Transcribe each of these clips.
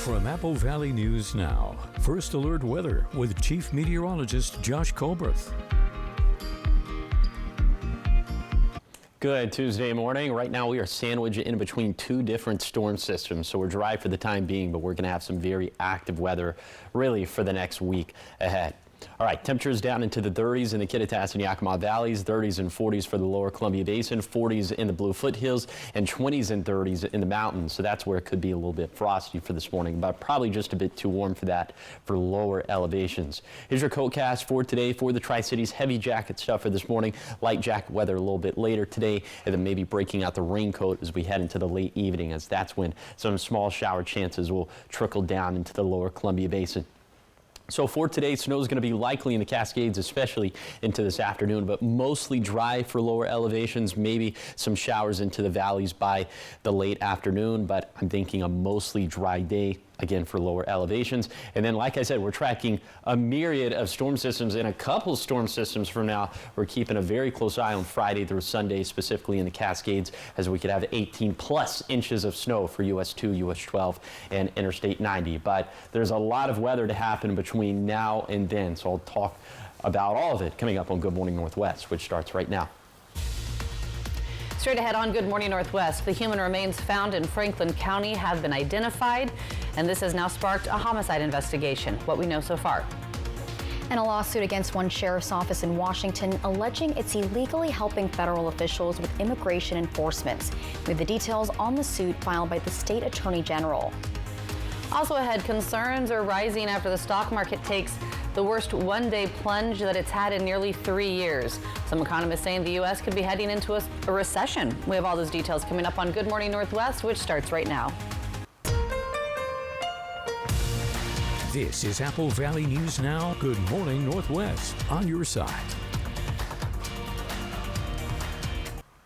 From Apple Valley News Now, First Alert Weather with Chief Meteorologist Josh Colbreth. Good Tuesday morning. Right now we are sandwiched in between two different storm systems, so we're dry for the time being, but we're going to have some very active weather really for the next week ahead. All right, temperatures down into the 30s in the Kittitas and Yakima Valleys, 30s and 40s for the lower Columbia Basin, 40s in the Blue Foothills, and 20s and 30s in the mountains. So that's where it could be a little bit frosty for this morning, but probably just a bit too warm for that for lower elevations. Here's your coatcast for today for the Tri-Cities. Heavy jacket stuff for this morning, light jacket weather a little bit later today, and then maybe breaking out the raincoat as we head into the late evening, as that's when some small shower chances will trickle down into the lower Columbia Basin. So for today, snow is going to be likely in the Cascades, especially into this afternoon, but mostly dry for lower elevations, maybe some showers into the valleys by the late afternoon, but I'm thinking a mostly dry day again for lower elevations. And then, like I said, we're tracking a myriad of storm systems, and a couple storm systems from now. We're keeping a very close eye on Friday through Sunday, specifically in the Cascades, as we could have 18 plus inches of snow for US 2, US 12, and Interstate 90. But there's a lot of weather to happen between now and then, so I'll talk about all of it coming up on Good Morning Northwest, which starts right now. Straight ahead on Good Morning Northwest, the human remains found in Franklin County have been identified, and this has now sparked a homicide investigation. What we know so far. And a lawsuit against one sheriff's office in Washington alleging it's illegally helping federal officials with immigration enforcement. We have the details on the suit filed by the state attorney general. Also ahead, concerns are rising after the stock market takes the worst one-day plunge that it's had in nearly 3 years. Some economists saying the U.S. could be heading into a recession. We have all those details coming up on Good Morning Northwest, which starts right now. This is Apple Valley News Now. Good Morning Northwest, on your side.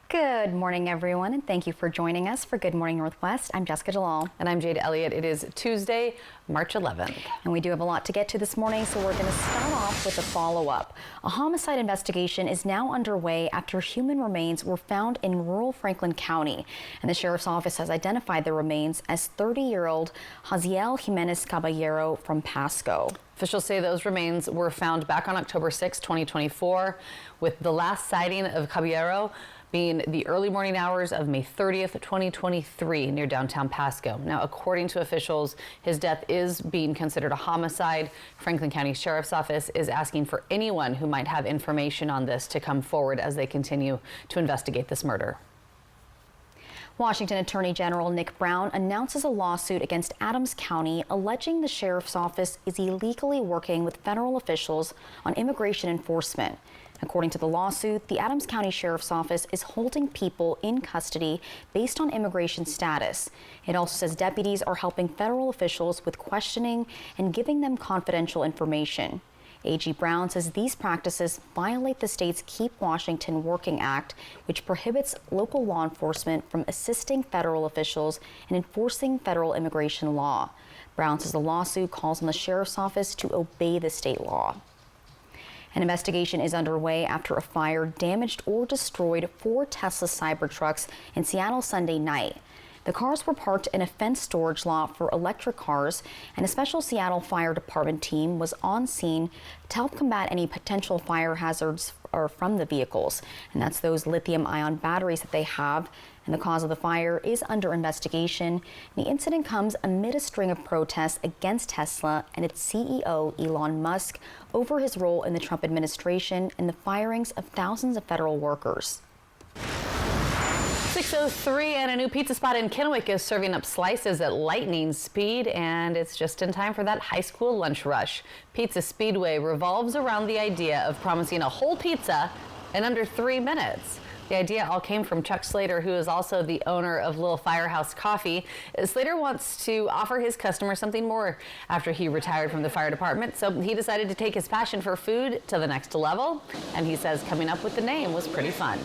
Good morning, everyone, and thank you for joining us for Good Morning Northwest. I'm Jessica Jalal. And I'm Jade Elliott. It is Tuesday, March 11th. And we do have a lot to get to this morning, so we're going to start off with a follow-up. A homicide investigation is now underway after human remains were found in rural Franklin County. And the sheriff's office has identified the remains as 30-year-old Haziel Jimenez Caballero from Pasco. Officials say those remains were found back on October 6, 2024, with the last sighting of Caballero being the early morning hours of May 30th, 2023 near downtown Pasco. Now, according to officials, his death is being considered a homicide. Franklin County Sheriff's Office is asking for anyone who might have information on this to come forward as they continue to investigate this murder. Washington Attorney General Nick Brown announces a lawsuit against Adams County alleging the sheriff's office is illegally working with federal officials on immigration enforcement. According to the lawsuit, the Adams County Sheriff's Office is holding people in custody based on immigration status. It also says deputies are helping federal officials with questioning and giving them confidential information. AG Brown says these practices violate the state's Keep Washington Working Act, which prohibits local law enforcement from assisting federal officials in enforcing federal immigration law. Brown says the lawsuit calls on the sheriff's office to obey the state law. An investigation is underway after a fire damaged or destroyed 4 Tesla Cybertrucks in Seattle Sunday night. The cars were parked in a fenced storage lot for electric cars, and a special Seattle Fire Department team was on scene to help combat any potential fire hazards from the vehicles. And that's those lithium-ion batteries that they have. And the cause of the fire is under investigation. The incident comes amid a string of protests against Tesla and its CEO, Elon Musk, over his role in the Trump administration and the firings of thousands of federal workers. 6:03, and a new pizza spot in Kennewick is serving up slices at lightning speed, and it's just in time for that high school lunch rush. Pizza Speedway revolves around the idea of promising a whole pizza in under 3 minutes. The idea all came from Chuck Slater, who is also the owner of Little Firehouse Coffee. Slater wants to offer his customers something more after he retired from the fire department, so he decided to take his passion for food to the next level, and he says coming up with the name was pretty fun.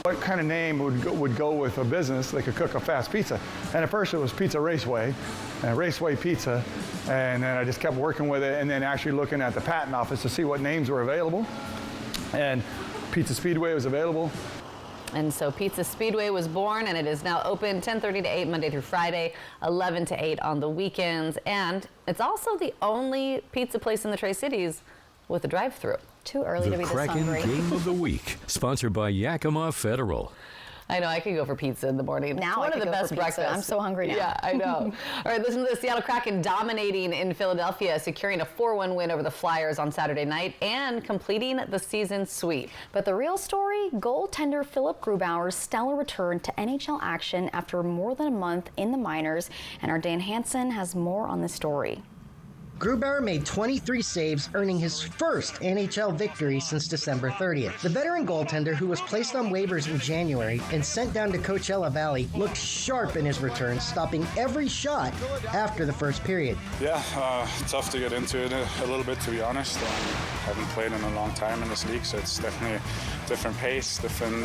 What kind of name would go with a business that could cook a fast pizza? And at first it was Pizza Raceway, and Raceway Pizza, and then I just kept working with it and then actually looking at the patent office to see what names were available. And Pizza Speedway was available. And so Pizza Speedway was born, and it is now open 10:30 to 8 Monday through Friday, 11 to 8 on the weekends. And it's also the only pizza place in the Tri-Cities with a drive-through. Too early to The be this Kraken hungry. Game of the Week, sponsored by Yakima Federal. I know, I could go for pizza in the morning. Now It's I one of could the go best for pizza. breakfasts. I'm so hungry now. Yeah, I know. All right, listen to the Seattle Kraken dominating in Philadelphia, securing a 4-1 win over the Flyers on Saturday night and completing the season sweep. But the real story, goaltender Philip Grubauer's stellar return to NHL action after more than a month in the minors. And our Dan Hansen has more on the story. Grubauer made 23 saves, earning his first NHL victory since December 30th. The veteran goaltender, who was placed on waivers in January and sent down to Coachella Valley, looked sharp in his return, stopping every shot after the first period. Yeah, tough to get into it a little bit, to be honest. Haven't played in a long time in this league, so it's definitely a different pace, different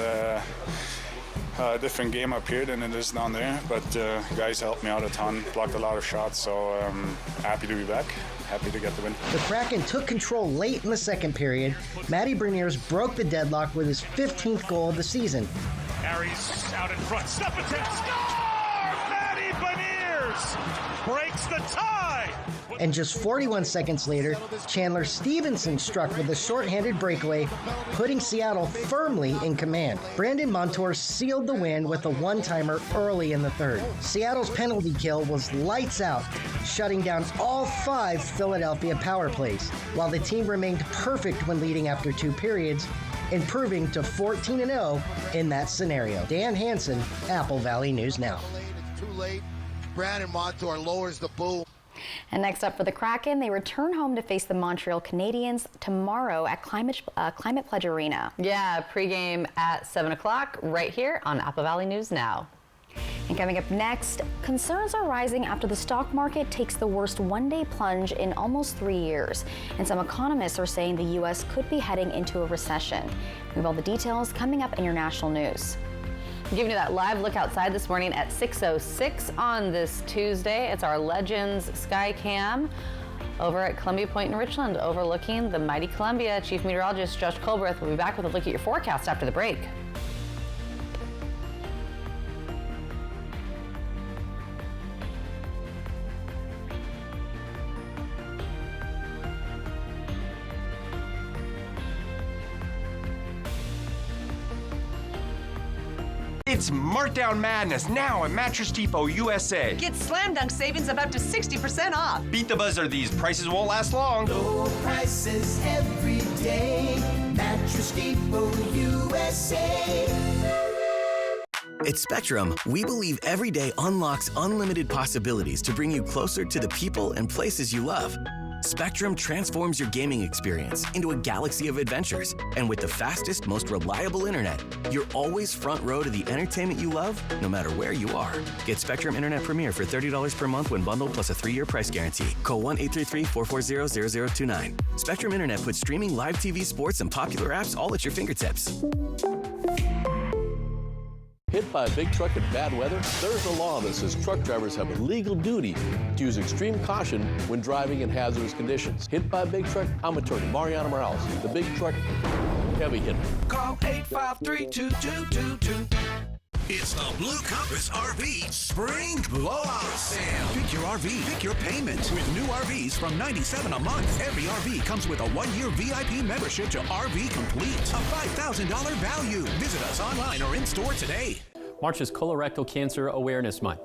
game up here than it is down there, but guys helped me out a ton, blocked a lot of shots, so happy to be back, happy to get the win. The Kraken took control late in the second period. Matty Beniers broke the deadlock with his 15th goal of the season. Harry's out in front, step attempt, score! Matty Beniers breaks the tie! And just 41 seconds later, Chandler Stevenson struck with a shorthanded breakaway, putting Seattle firmly in command. Brandon Montour sealed the win with a one-timer early in the third. Seattle's penalty kill was lights out, shutting down all 5 Philadelphia power plays, while the team remained perfect when leading after 2 periods, improving to 14-0 in that scenario. Dan Hansen, Apple Valley News Now. Too late. Brandon Montour lowers the boom. And next up for the Kraken, they return home to face the Montreal Canadiens tomorrow at Climate Pledge Arena. Yeah, pregame at 7 o'clock right here on Apple Valley News Now. And coming up next, concerns are rising after the stock market takes the worst one-day plunge in almost 3 years. And some economists are saying the U.S. could be heading into a recession. We have all the details coming up in your national news. Giving you that live look outside this morning at 6:06 on this Tuesday. It's our Legends Sky Cam over at Columbia Point in Richland, overlooking the mighty Columbia. Chief Meteorologist Josh Colbreth will be back with a look at your forecast after the break. It's Markdown Madness now at Mattress Depot USA. Get slam dunk savings of up to 60% off. Beat the buzzer, these prices won't last long. Low prices every day. Mattress Depot USA. At Spectrum, we believe every day unlocks unlimited possibilities to bring you closer to the people and places you love. Spectrum transforms your gaming experience into a galaxy of adventures. And with the fastest, most reliable internet, you're always front row to the entertainment you love, no matter where you are. Get Spectrum Internet Premier for $30 per month when bundled plus a 3-year price guarantee. Call 1-833-440-0029. Spectrum Internet puts streaming live TV, sports, and popular apps all at your fingertips. Hit by a big truck in bad weather? There's a law that says truck drivers have a legal duty to use extreme caution when driving in hazardous conditions. Hit by a big truck? I'm attorney Mariana Morales, the big truck heavy hitter. Call 853-2222. It's the Blue Compass RV Spring Blowout Sale. Pick your RV, pick your payment. With new RVs from $97 a month. Every RV comes with a 1-year VIP membership to RV Complete. A $5,000 value. Visit us online or in store today. March is Colorectal Cancer Awareness Month.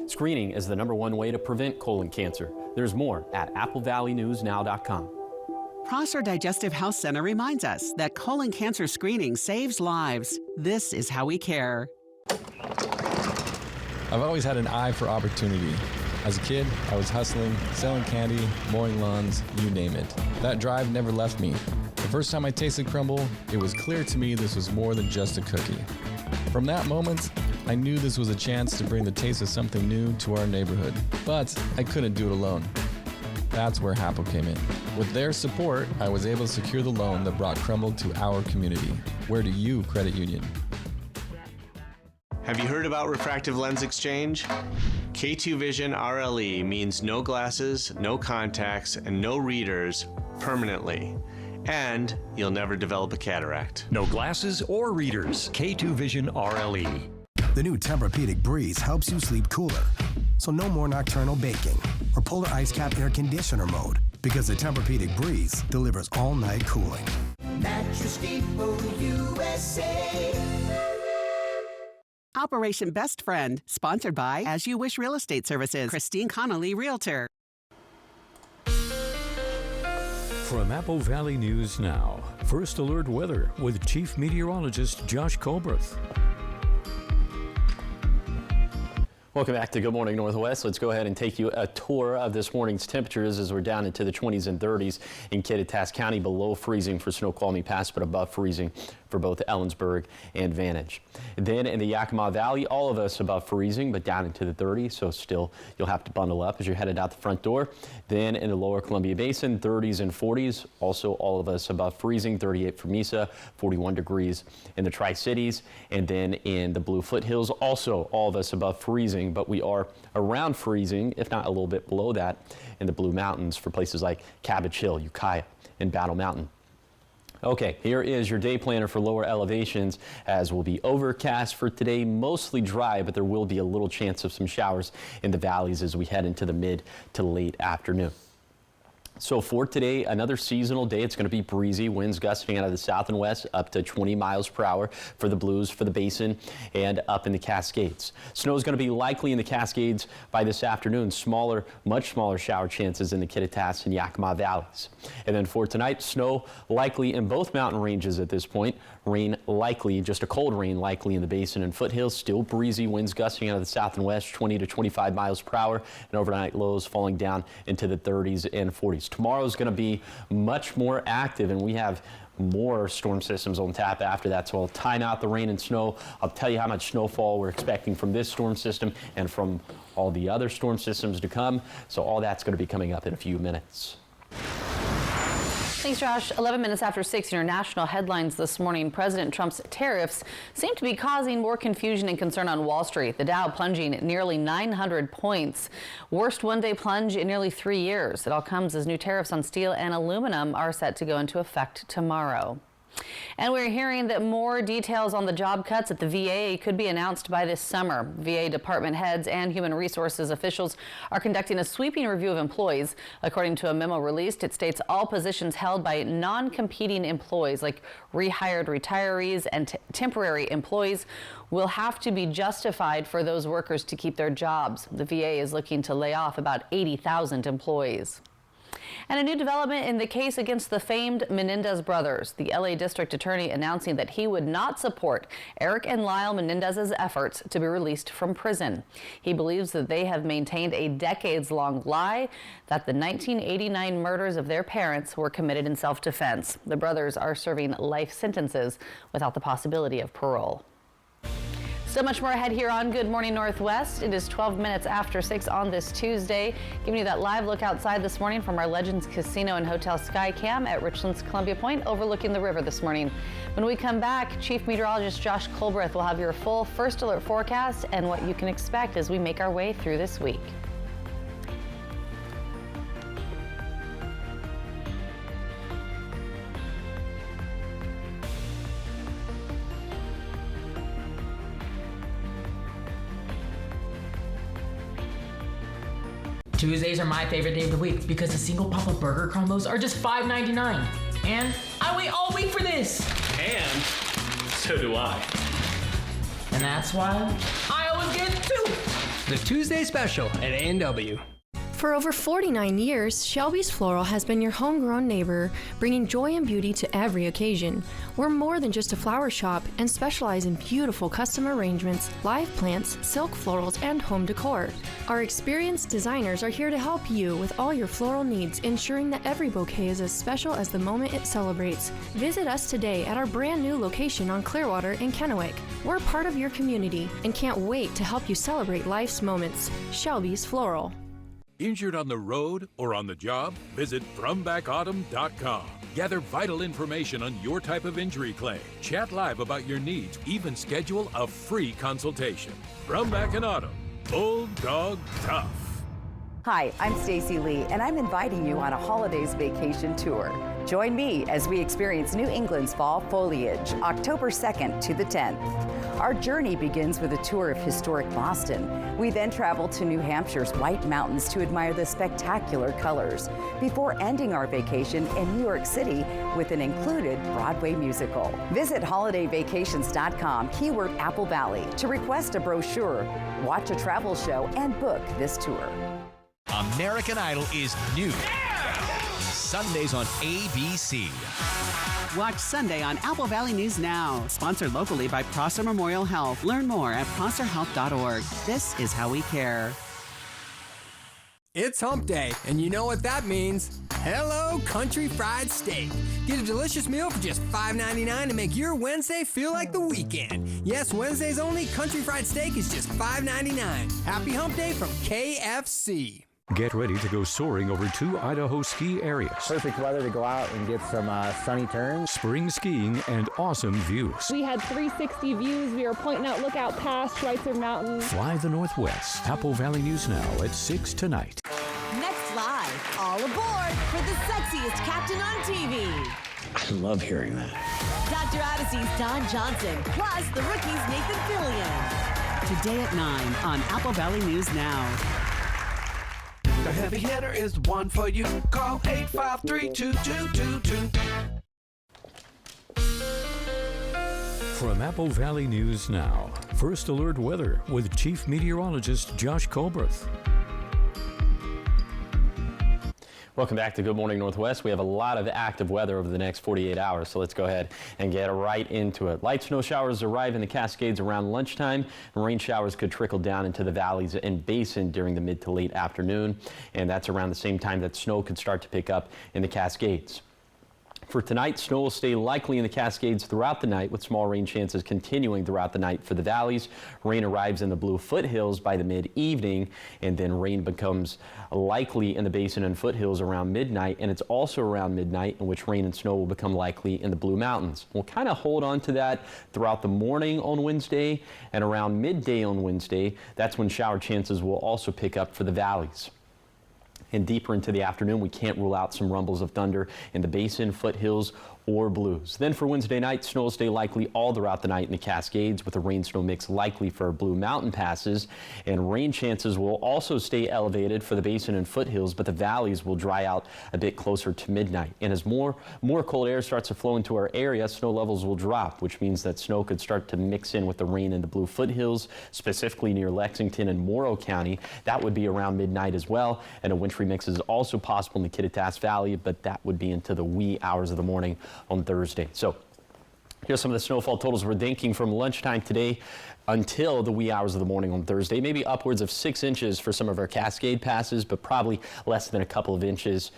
Screening is the #1 way to prevent colon cancer. There's more at applevalleynewsnow.com. Prosser Digestive Health Center reminds us that colon cancer screening saves lives. This is how we care. I've always had an eye for opportunity. As a kid, I was hustling, selling candy, mowing lawns, you name it. That drive never left me. The first time I tasted crumble, it was clear to me this was more than just a cookie. From that moment, I knew this was a chance to bring the taste of something new to our neighborhood. But I couldn't do it alone. That's where Happel came in. With their support, I was able to secure the loan that brought Crumble to our community. Where do you credit union? Have you heard about refractive lens exchange? K2 Vision RLE means no glasses, no contacts, and no readers permanently. and you'll never develop a cataract. No glasses or readers. K2 Vision RLE. The new Tempur-Pedic Breeze helps you sleep cooler. So no more nocturnal baking or polar ice cap air conditioner mode, because the Tempur-Pedic Breeze delivers all-night cooling. Mattress Depot USA. Operation Best Friend, sponsored by As You Wish Real Estate Services, Christine Connolly, Realtor. From Apple Valley News Now, First Alert Weather with Chief Meteorologist Josh Colbreth. Welcome back to Good Morning Northwest. Let's go ahead and take you a tour of this morning's temperatures as we're down into the 20s and 30s in Kittitas County, below freezing for Snoqualmie Pass, but above freezing for both Ellensburg and Vantage. Then in the Yakima Valley, all of us above freezing, but down into the 30s, so still you'll have to bundle up as you're headed out the front door. Then in the lower Columbia Basin, 30s and 40s, also all of us above freezing, 38 for Mesa, 41 degrees in the Tri-Cities, and then in the Blue Foothills, also all of us above freezing, but we are around freezing, if not a little bit below that, in the Blue Mountains for places like Cabbage Hill, Ukiah, and Battle Mountain. Okay, here is your day planner for lower elevations, as will be overcast for today, mostly dry, but there will be a little chance of some showers in the valleys as we head into the mid to late afternoon. So for today, another seasonal day. It's going to be breezy, winds gusting out of the south and west up to 20 miles per hour for the Blues, for the Basin, and up in the Cascades. Snow is going to be likely in the Cascades by this afternoon. Smaller, much smaller shower chances in the Kittitas and Yakima valleys. And then for tonight, snow likely in both mountain ranges at this point. Rain likely, just a cold rain likely in the Basin and foothills. Still breezy, winds gusting out of the south and west, 20 to 25 miles per hour, and overnight lows falling down into the 30s and 40s. Tomorrow is going to be much more active, and we have more storm systems on tap after that, so I'll time out the rain and snow. I'll tell you how much snowfall we're expecting from this storm system and from all the other storm systems to come. So all that's going to be coming up in a few minutes. Thanks, Josh. 11 minutes after 6 in your national headlines this morning, President Trump's tariffs seem to be causing more confusion and concern on Wall Street. The Dow plunging nearly 900 points. Worst one-day plunge in nearly 3 years. It all comes as new tariffs on steel and aluminum are set to go into effect tomorrow. And we're hearing that more details on the job cuts at the VA could be announced by this summer. VA department heads and human resources officials are conducting a sweeping review of employees. According to a memo released, it states all positions held by non-competing employees, like rehired retirees and temporary employees, will have to be justified for those workers to keep their jobs. The VA is looking to lay off about 80,000 employees. And a new development in the case against the famed Menendez brothers. The LA District Attorney announcing that he would not support Eric and Lyle Menendez's efforts to be released from prison. He believes that they have maintained a decades-long lie that the 1989 murders of their parents were committed in self-defense. The brothers are serving life sentences without the possibility of parole. So much more ahead here on Good Morning Northwest. It is 12 minutes after 6 on this Tuesday, giving you that live look outside this morning from our Legends Casino and Hotel Skycam at Richland's Columbia Point, overlooking the river this morning. When we come back, Chief Meteorologist Josh Colbreth will have your full first alert forecast and what you can expect as we make our way through this week. Tuesdays are my favorite day of the week because the single Papa Burger combos are just $5.99. And I wait all week for this. And so do I. And that's why I always get two. The Tuesday Special at A&W. For over 49 years, Shelby's Floral has been your homegrown neighbor, bringing joy and beauty to every occasion. We're more than just a flower shop and specialize in beautiful custom arrangements, live plants, silk florals, and home decor. Our experienced designers are here to help you with all your floral needs, ensuring that every bouquet is as special as the moment it celebrates. Visit us today at our brand new location on Clearwater in Kennewick. We're part of your community and can't wait to help you celebrate life's moments. Shelby's Floral. Injured on the road or on the job? Visit FromBackAutumn.com. Gather vital information on your type of injury claim. Chat live about your needs. Even schedule a free consultation. From Back and Autumn. Bulldog Tough. Hi, I'm Stacy Lee, and I'm inviting you on a holidays vacation tour. Join me as we experience New England's fall foliage, October 2nd to the 10th. Our journey begins with a tour of historic Boston. We then travel to New Hampshire's White Mountains to admire the spectacular colors, before ending our vacation in New York City with an included Broadway musical. Visit holidayvacations.com, keyword Apple Valley, to request a brochure, watch a travel show, and book this tour. American Idol is new. Sundays on ABC. Watch Sunday on Apple Valley News Now. Sponsored locally by Prosser Memorial Health. Learn more at prosserhealth.org. This is how we care. It's hump day, and you know what that means. Hello Country Fried Steak. Get a delicious meal for just $5.99 to make your Wednesday feel like the weekend. Yes, Wednesdays only. Country Fried Steak is just $5.99. Happy hump day from KFC. Get ready to go soaring over 2 Idaho ski areas. Perfect weather to go out and get some sunny turns. Spring skiing and awesome views. We had 360 views. We were pointing out Lookout Pass, Schweitzer Mountain. Fly the Northwest. Apple Valley News Now at 6 tonight. Next live, all aboard for the sexiest captain on TV. I love hearing that. Dr. Odyssey's Don Johnson, plus the rookie's Nathan Fillion. Today at 9 on Apple Valley News Now. The heavy hitter is the one for you. Call 853-2222. From Apple Valley News Now, First Alert Weather with Chief Meteorologist Josh Colberth. Welcome back to Good Morning Northwest. We have a lot of active weather over the next 48 hours, so let's go ahead and get right into it. Light snow showers arrive in the Cascades around lunchtime, and rain showers could trickle down into the valleys and basin during the mid to late afternoon, and that's around the same time that snow could start to pick up in the Cascades. For tonight, snow will stay likely in the Cascades throughout the night, with small rain chances continuing throughout the night for the valleys. Rain arrives in the Blue foothills by the mid-evening, and then rain becomes likely in the basin and foothills around midnight, and it's also around midnight in which rain and snow will become likely in the Blue Mountains. We'll kind of hold on to that throughout the morning on Wednesday, and around midday on Wednesday, that's when shower chances will also pick up for the valleys. And deeper into the afternoon, we can't rule out some rumbles of thunder in the basin, foothills, or Blues. Then for Wednesday night, snow will stay likely all throughout the night in the Cascades, with a rain-snow mix likely for Blue Mountain passes. And rain chances will also stay elevated for the basin and foothills, but the valleys will dry out a bit closer to midnight. And as more cold air starts to flow into our area, snow levels will drop, which means that snow could start to mix in with the rain in the Blue foothills, specifically near Lexington and Morrow County. That would be around midnight as well. And a wintry mix is also possible in the Kittitas Valley, but that would be into the wee hours of the morning on Thursday. So here's some of the snowfall totals we're thinking from lunchtime today until the wee hours of the morning on Thursday. Maybe upwards of 6 inches for some of our Cascade passes, but probably less than a couple of inches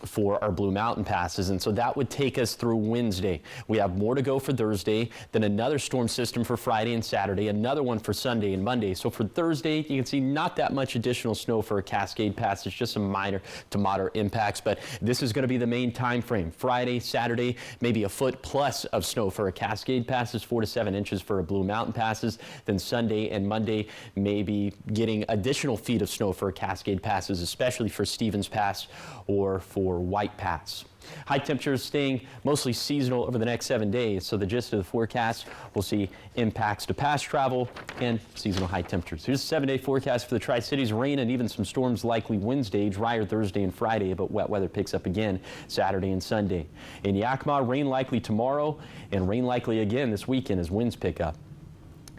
for our Blue Mountain passes. And so that would take us through Wednesday. We have more to go for Thursday, then another storm system for Friday and Saturday, another one for Sunday and Monday. So for Thursday, you can see not that much additional snow for a Cascade pass. It's just some minor to moderate impacts, but this is going to be the main time frame. Friday, Saturday, maybe a foot plus of snow for a Cascade passes, 4 to 7 inches for a Blue Mountain passes. Then Sunday and Monday, maybe getting additional feet of snow for a Cascade passes, especially for Stevens Pass or for White Pass. High temperatures staying mostly seasonal over the next 7 days. So the gist of the forecast, we'll see impacts to pass travel and seasonal high temperatures. Here's a 7-day forecast for the Tri-Cities. Rain and even some storms likely Wednesday, drier Thursday and Friday, but wet weather picks up again Saturday and Sunday. In Yakima, rain likely tomorrow and rain likely again this weekend as winds pick up.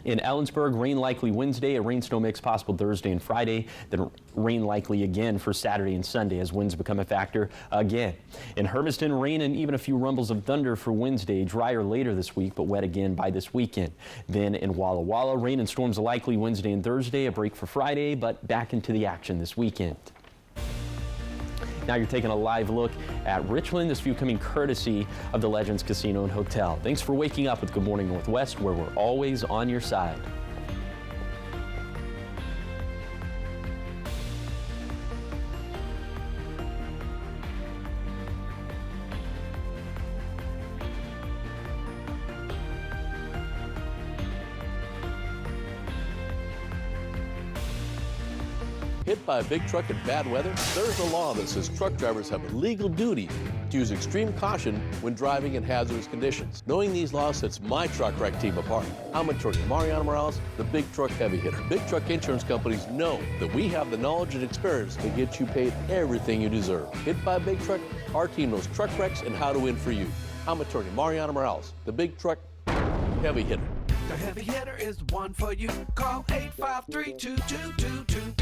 In Ellensburg, rain likely Wednesday, a rain-snow mix possible Thursday and Friday, then rain likely again for Saturday and Sunday as winds become a factor again. In Hermiston, rain and even a few rumbles of thunder for Wednesday, drier later this week, but wet again by this weekend. Then in Walla Walla, rain and storms likely Wednesday and Thursday, a break for Friday, but back into the action this weekend. Now you're taking a live look at Richland, this view coming courtesy of the Legends Casino and Hotel. Thanks for waking up with Good Morning Northwest, where we're always on your side. Hit by a big truck in bad weather? There's a law that says truck drivers have a legal duty to use extreme caution when driving in hazardous conditions. Knowing these laws sets my truck wreck team apart. I'm attorney Mariano Morales, the Big Truck Heavy Hitter. Big truck insurance companies know that we have the knowledge and experience to get you paid everything you deserve. Hit by a big truck, our team knows truck wrecks and how to win for you. I'm attorney Mariano Morales, the Big Truck Heavy Hitter. The Heavy Hitter is the one for you. Call 853-2222.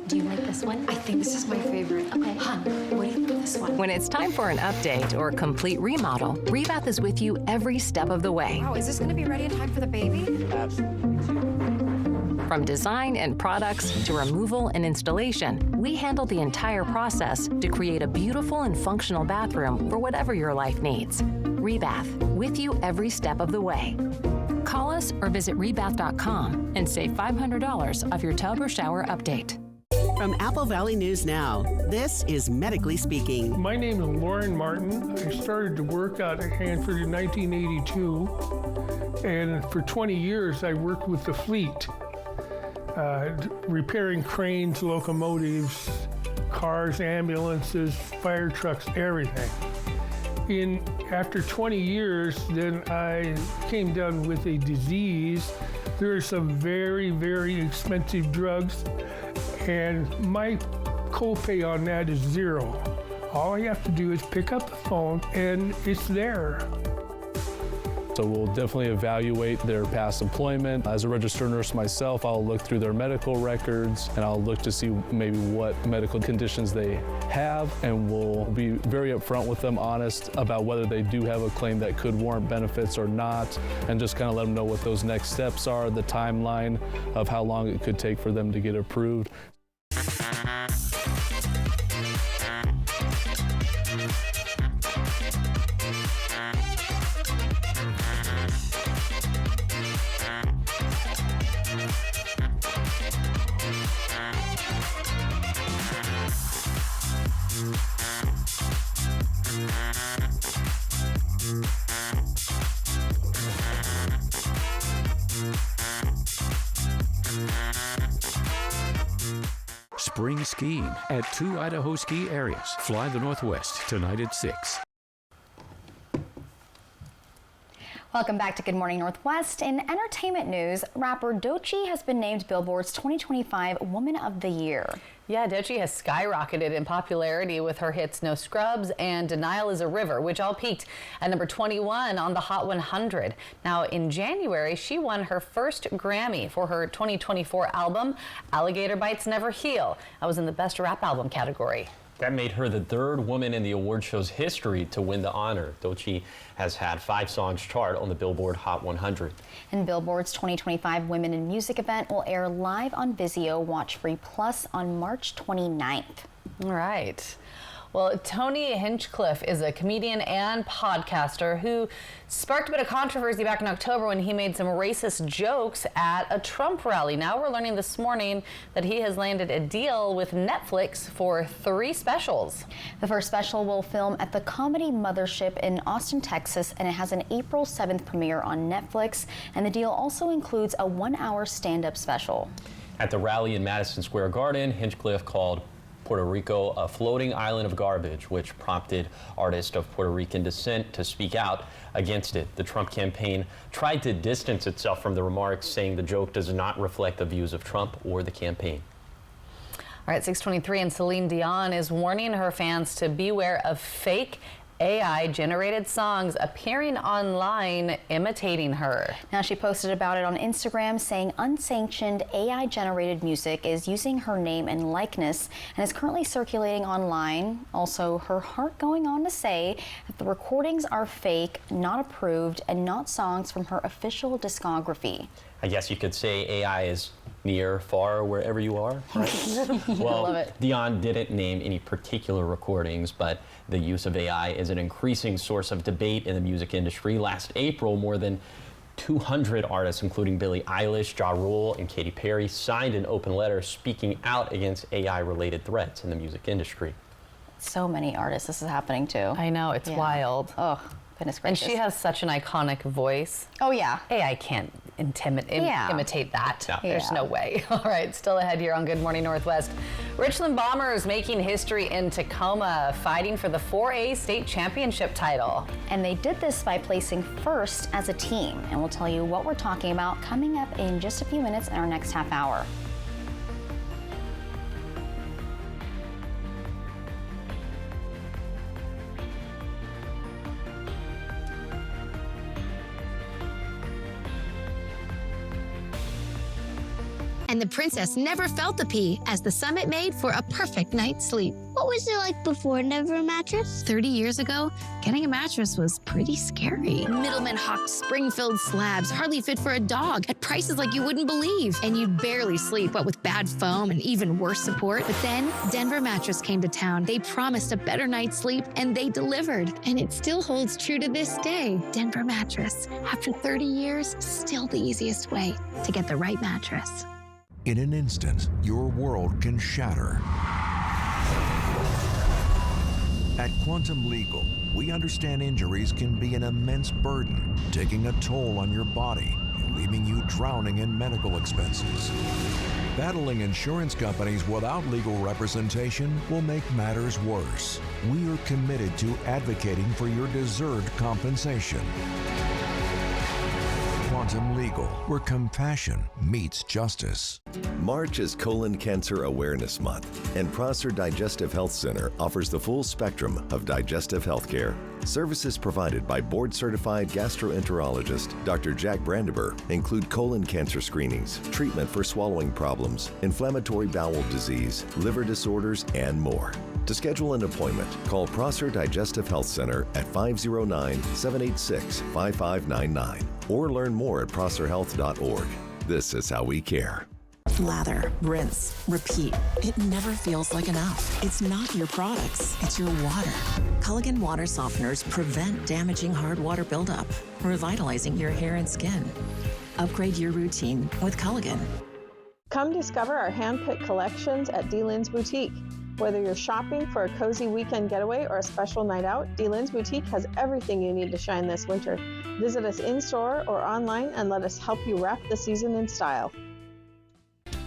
Do you like this one? I think this is my favorite. Okay, hon, what do you think of this one? When it's time for an update or complete remodel, Rebath is with you every step of the way. Wow, is this going to be ready in time for the baby? Absolutely. From design and products to removal and installation, we handle the entire process to create a beautiful and functional bathroom for whatever your life needs. Rebath, with you every step of the way. Call us or visit rebath.com and save $500 off your tub or shower update. From Apple Valley News Now, this is Medically Speaking. My name is Lauren Martin. I started to work out at Hanford in 1982, and for 20 years I worked with the fleet, repairing cranes, locomotives, cars, ambulances, fire trucks, everything. After 20 years, then I came down with a disease. There are some very, very expensive drugs, and my copay on that is $0. All I have to do is pick up the phone, and it's there. So we'll definitely evaluate their past employment. As a registered nurse myself, I'll look through their medical records and I'll look to see maybe what medical conditions they have, and we'll be very upfront with them, honest about whether they do have a claim that could warrant benefits or not, and just kind of let them know what those next steps are, the timeline of how long it could take for them to get approved. Spring skiing at 2 Idaho ski areas. Fly the Northwest tonight at 6. Welcome back to Good Morning Northwest. In entertainment news, rapper Doechii has been named Billboard's 2025 Woman of the Year. Yeah, Doechii has skyrocketed in popularity with her hits No Scrubs and Denial is a River, which all peaked at number 21 on the Hot 100. Now, in January, she won her first Grammy for her 2024 album, Alligator Bites Never Heal. That was in the Best Rap Album category. That made her the third woman in the award show's history to win the honor. Doechii has had 5 songs chart on the Billboard Hot 100. And Billboard's 2025 Women in Music event will air live on Vizio Watch Free Plus on March 29th. All right. Well, Tony Hinchcliffe is a comedian and podcaster who sparked a bit of controversy back in October when he made some racist jokes at a Trump rally. Now we're learning this morning that he has landed a deal with Netflix for 3 specials. The first special will film at the Comedy Mothership in Austin, Texas, and it has an April 7th premiere on Netflix. And the deal also includes a 1-hour stand-up special. At the rally in Madison Square Garden, Hinchcliffe called Puerto Rico a floating island of garbage, which prompted artists of Puerto Rican descent to speak out against it. The Trump campaign tried to distance itself from the remarks, saying the joke does not reflect the views of Trump or the campaign. All right, 6:23, and Celine Dion is warning her fans to beware of fake AI-generated songs appearing online imitating her. Now, she posted about it on Instagram, saying unsanctioned AI-generated music is using her name and likeness and is currently circulating online. Also, her heart going on to say that the recordings are fake, not approved, and not songs from her official discography. I guess you could say AI is near, far, wherever you are, right? Well, I love it. Dion didn't name any particular recordings, but the use of AI is an increasing source of debate in the music industry. Last April, more than 200 artists, including Billie Eilish, Ja Rule, and Katy Perry, signed an open letter speaking out against AI-related threats in the music industry. So many artists this is happening to. I know, it's wild. Oh, Goodness And gracious. she has such an iconic voice. Oh, yeah. AI can't imitate that. No. There's no way. All right, still ahead here on Good Morning Northwest. Richland Bombers making history in Tacoma, fighting for the 4A state championship title. And they did this by placing first as a team. And we'll tell you what we're talking about coming up in just a few minutes in our next half hour. And the princess never felt the pee as the summit made for a perfect night's sleep. What was it like before? Never a mattress? 30 years ago, getting a mattress was pretty scary. Middlemen hawked spring-filled slabs, hardly fit for a dog, at prices like you wouldn't believe. And you'd barely sleep, what with bad foam and even worse support. But then, Denver Mattress came to town. They promised a better night's sleep, and they delivered. And it still holds true to this day. Denver Mattress. After 30 years, still the easiest way to get the right mattress. In an instant, your world can shatter. At Quantum Legal, we understand injuries can be an immense burden, taking a toll on your body and leaving you drowning in medical expenses. Battling insurance companies without legal representation will make matters worse. We are committed to advocating for your deserved compensation. Quantum Legal, where compassion meets justice. March is Colon Cancer Awareness Month, and Prosser Digestive Health Center offers the full spectrum of digestive health care. Services provided by board-certified gastroenterologist Dr. Jack Brandenburg include colon cancer screenings, treatment for swallowing problems, inflammatory bowel disease, liver disorders, and more. To schedule an appointment, call Prosser Digestive Health Center at 509-786-5599 or learn more at prosserhealth.org. This is how we care. Lather, rinse, repeat. It never feels like enough. It's not your products, it's your water. Culligan water softeners prevent damaging hard water buildup, revitalizing your hair and skin. Upgrade your routine with Culligan. Come discover our hand-picked collections at D-Lynn's Boutique. Whether you're shopping for a cozy weekend getaway or a special night out, D-Lynn's Boutique has everything you need to shine this winter. Visit us in-store or online and let us help you wrap the season in style.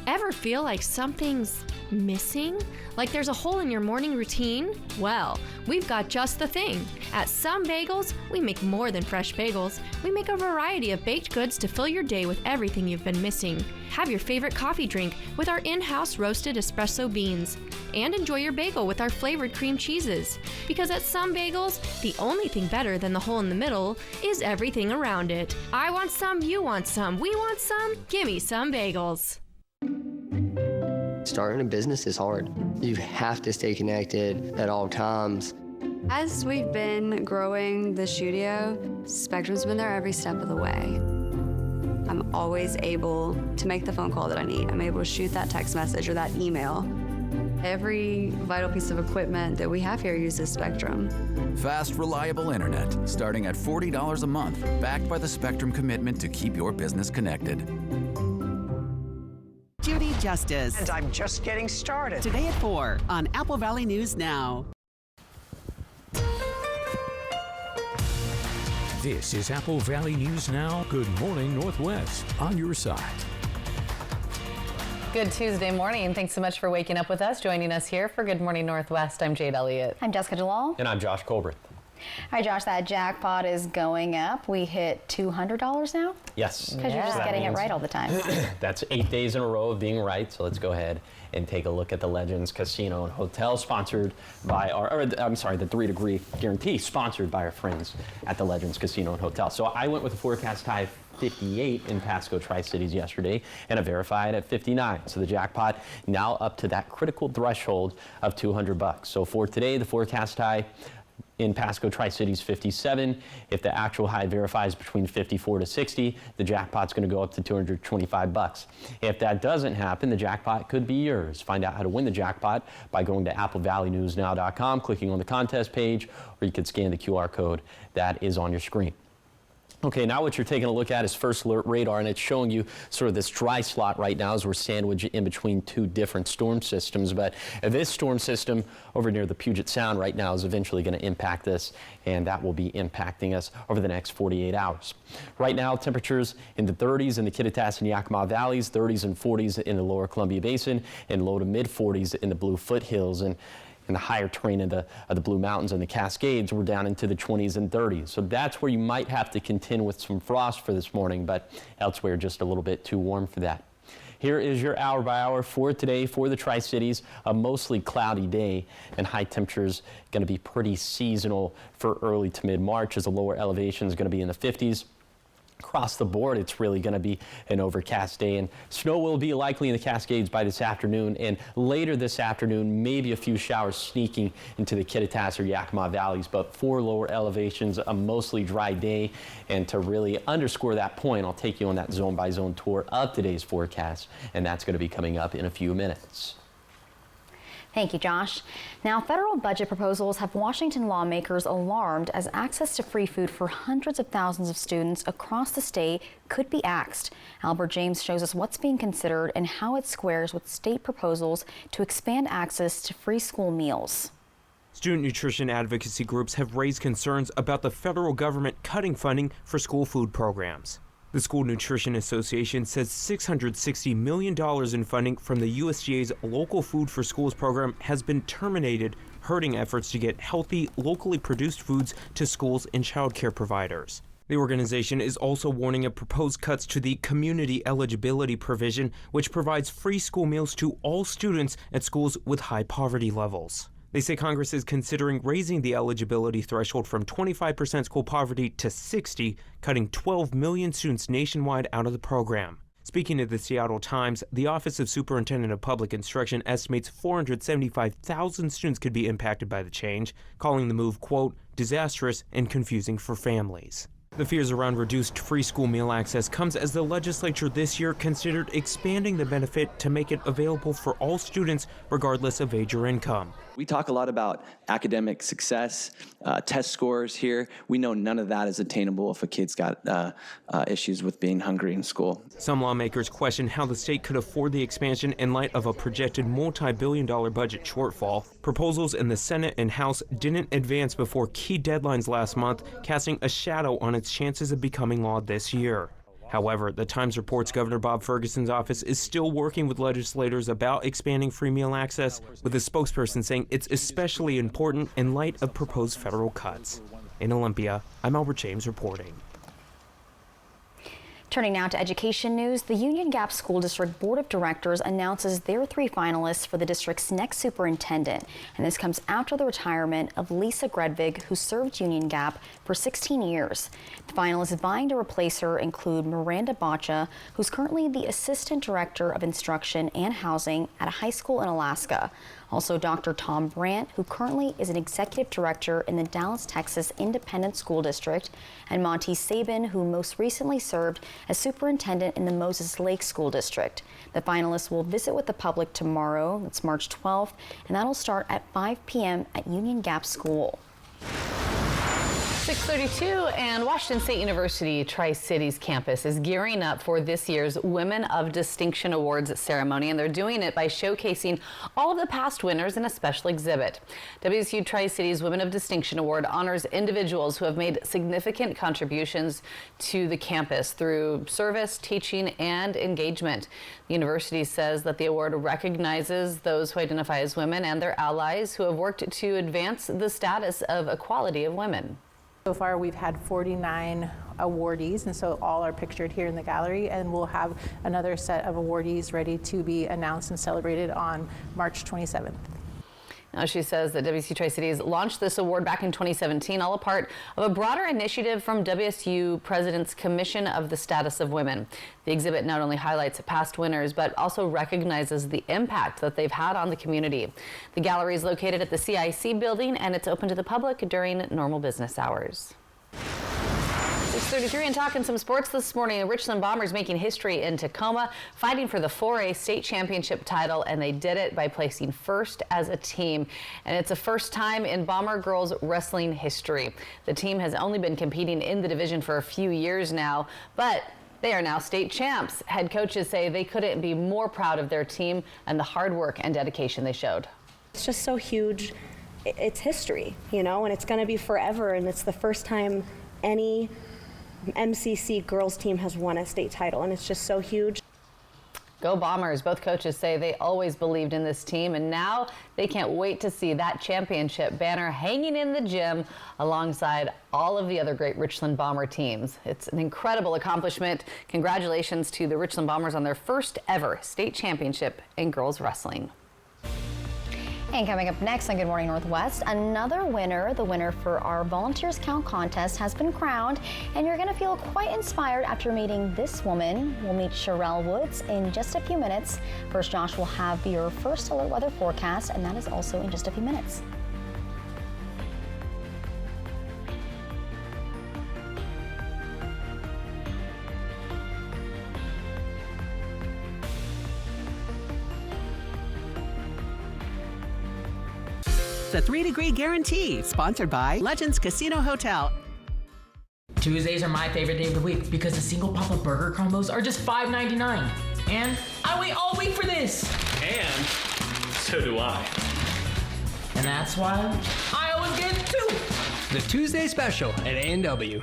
Ever feel like something's missing? Like there's a hole in your morning routine? Well, we've got just the thing. At Some Bagels, we make more than fresh bagels. We make a variety of baked goods to fill your day with everything you've been missing. Have your favorite coffee drink with our in-house roasted espresso beans. And enjoy your bagel with our flavored cream cheeses. Because at Some Bagels, the only thing better than the hole in the middle is everything around it. I want some, you want some, we want some, gimme Some Bagels. Starting a business is hard. You have to stay connected at all times. As we've been growing the studio, Spectrum's been there every step of the way. I'm always able to make the phone call that I need. I'm able to shoot that text message or that email. Every vital piece of equipment that we have here uses Spectrum. Fast, reliable internet, starting at $40 a month, backed by the Spectrum commitment to keep your business connected. Judy Justice. And I'm just getting started. Today at 4 on Apple Valley News Now. This is Apple Valley News Now. Good morning, Northwest, on your side. Good Tuesday morning. Thanks so much for waking up with us. Joining us here for Good Morning Northwest, I'm Jade Elliott. I'm Jessica DeLal. And I'm Josh Colbert. All right, Josh, that jackpot is going up. We hit $200 now? Yes. Because you're just getting it right all the time. That's 8 days in a row of being right. So let's go ahead and take a look at the Legends Casino and Hotel, sponsored by the 3 Degree Guarantee, sponsored by our friends at the Legends Casino and Hotel. So I went with a forecast high 58 in Pasco Tri-Cities yesterday and a verified at 59. So the jackpot now up to that critical threshold of $200. So for today, the forecast high in Pasco Tri-Cities 57. If the actual high verifies between 54 to 60, the jackpot's going to go up to $225. If that doesn't happen, the jackpot could be yours. Find out how to win the jackpot by going to applevalleyNewsNow.com, clicking on the contest page, or you could scan the QR code that is on your screen. Okay, now what you're taking a look at is First Alert Radar, and it's showing you sort of this dry slot right now as we're sandwiched in between two different storm systems. But this storm system over near the Puget Sound right now is eventually going to impact this, and that will be impacting us over the next 48 hours. Right now, temperatures in the 30s in the Kittitas and Yakima Valleys, 30s and 40s in the lower Columbia Basin, and low to mid 40s in the Blue Foothills. And in the higher terrain of the Blue Mountains and the Cascades, we're down into the 20s and 30s. So that's where you might have to contend with some frost for this morning, but elsewhere just a little bit too warm for that. Here is your hour by hour for today for the Tri-Cities. A mostly cloudy day, and high temperatures going to be pretty seasonal for early to mid-March as the lower elevation is going to be in the 50s. Across the board, it's really going to be an overcast day, and snow will be likely in the Cascades by this afternoon, and later this afternoon, maybe a few showers sneaking into the Kittitas or Yakima Valleys, but for lower elevations, a mostly dry day. And to really underscore that point, I'll take you on that zone-by-zone tour of today's forecast, and that's going to be coming up in a few minutes. Thank you, Josh. Now, federal budget proposals have Washington lawmakers alarmed as access to free food for hundreds of thousands of students across the state could be axed. Albert James shows us what's being considered and how it squares with state proposals to expand access to free school meals. Student nutrition advocacy groups have raised concerns about the federal government cutting funding for school food programs. The School Nutrition Association says $660 million in funding from the USDA's Local Food for Schools program has been terminated, hurting efforts to get healthy, locally produced foods to schools and child care providers. The organization is also warning of proposed cuts to the community eligibility provision, which provides free school meals to all students at schools with high poverty levels. They say Congress is considering raising the eligibility threshold from 25% school poverty to 60%, cutting 12 million students nationwide out of the program. Speaking to the Seattle Times, the Office of Superintendent of Public Instruction estimates 475,000 students could be impacted by the change, calling the move, quote, disastrous and confusing for families. The fears around reduced free school meal access comes as the legislature this year considered expanding the benefit to make it available for all students regardless of age or income. We talk a lot about academic success, test scores here. We know none of that is attainable if a kid's got issues with being hungry in school. Some lawmakers question how the state could afford the expansion in light of a projected multi-billion-dollar budget shortfall. Proposals in the Senate and House didn't advance before key deadlines last month, casting a shadow on its chances of becoming law this year. However, the Times reports Governor Bob Ferguson's office is still working with legislators about expanding free meal access, with a spokesperson saying it's especially important in light of proposed federal cuts. In Olympia, I'm Albert James reporting. Turning now to education news, the Union Gap School District Board of Directors announces their 3 finalists for the district's next superintendent. And this comes after the retirement of Lisa Gredvig, who served Union Gap for 16 years. The finalists vying to replace her include Miranda Bacha, who's currently the Assistant Director of Instruction and Housing at a high school in Alaska. Also, Dr. Tom Brandt, who currently is an executive director in the Dallas, Texas Independent School District, and Monty Sabin, who most recently served as superintendent in the Moses Lake School District. The finalists will visit with the public tomorrow, that's March 12th, and that'll start at 5 p.m. at Union Gap School. 6:32, and Washington State University Tri-Cities campus is gearing up for this year's Women of Distinction Awards ceremony, and they're doing it by showcasing all of the past winners in a special exhibit. WSU Tri-Cities Women of Distinction Award honors individuals who have made significant contributions to the campus through service, teaching, and engagement. The university says that the award recognizes those who identify as women and their allies who have worked to advance the status of equality of women. So far, we've had 49 awardees, and so all are pictured here in the gallery, and we'll have another set of awardees ready to be announced and celebrated on March 27th. Now, she says that WSU Tri-Cities launched this award back in 2017, all a part of a broader initiative from WSU President's Commission of the Status of Women. The exhibit not only highlights past winners, but also recognizes the impact that they've had on the community. The gallery is located at the CIC building, and it's open to the public during normal business hours. 6:33 and talking some sports this morning. The Richland Bombers making history in Tacoma, fighting for the 4A state championship title, and they did it by placing first as a team. And it's the first time in Bomber girls wrestling history. The team has only been competing in the division for a few years now, but they are now state champs. Head coaches say they couldn't be more proud of their team and the hard work and dedication they showed. It's just so huge. It's history, you know, and it's going to be forever. And it's the first time any MCC girls team has won a state title, and it's just so huge. Go Bombers. Both coaches say they always believed in this team, and now they can't wait to see that championship banner hanging in the gym alongside all of the other great Richland Bomber teams. It's an incredible accomplishment. Congratulations to the Richland Bombers on their first ever state championship in girls wrestling. And coming up next on Good Morning Northwest, another winner. The winner for our Volunteers Count contest has been crowned, and you're going to feel quite inspired after meeting this woman. We'll meet Sherelle Woods in just a few minutes. First, Josh will have your first alert weather forecast, and that is also in just a few minutes. The 3-Degree Guarantee, sponsored by Legends Casino Hotel. Tuesdays are my favorite day of the week because the single pop-up burger combos are just $5.99. And I wait all week for this. And so do I. And that's why I always get two. The Tuesday special at A&W.